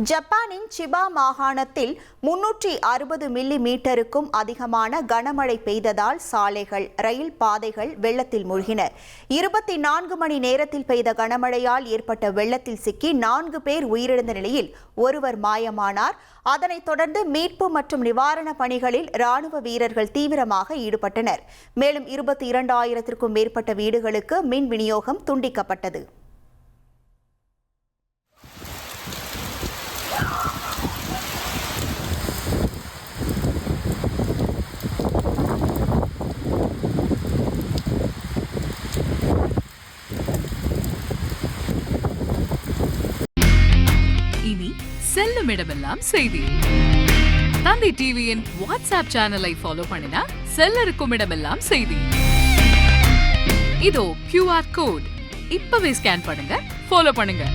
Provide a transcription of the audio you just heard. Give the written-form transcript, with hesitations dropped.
ஜப்பானின் சிபா மாகாணத்தில் 360 மில்லி மீட்டருக்கும் அதிகமான கனமழை பெய்ததால் சாலைகள், ரயில் பாதைகள் வெள்ளத்தில் மூழ்கின. 24 மணி நேரத்தில் பெய்த கனமழையால் ஏற்பட்ட வெள்ளத்தில் சிக்கி 4 பேர் உயிரிழந்த நிலையில் ஒருவர் மாயமானார். அதனைத் தொடர்ந்து மீட்பு மற்றும் நிவாரணப் பணிகளில் ராணுவ வீரர்கள் தீவிரமாக ஈடுபட்டனர். மேலும் 22,000க்கும் மேற்பட்ட வீடுகளுக்கு மின் விநியோகம் துண்டிக்கப்பட்டது. இனி செல்லும் இடமெல்லாம் செய்தி. தந்தி டிவியின் வாட்ஸ்அப் சேனலை ஃபாலோ பண்ணினா செல்ல இருக்கும் இடமெல்லாம் செய்தி. இதோ QR கோட் இப்பவே ஸ்கேன் பண்ணுங்க, ஃபாலோ பண்ணுங்க.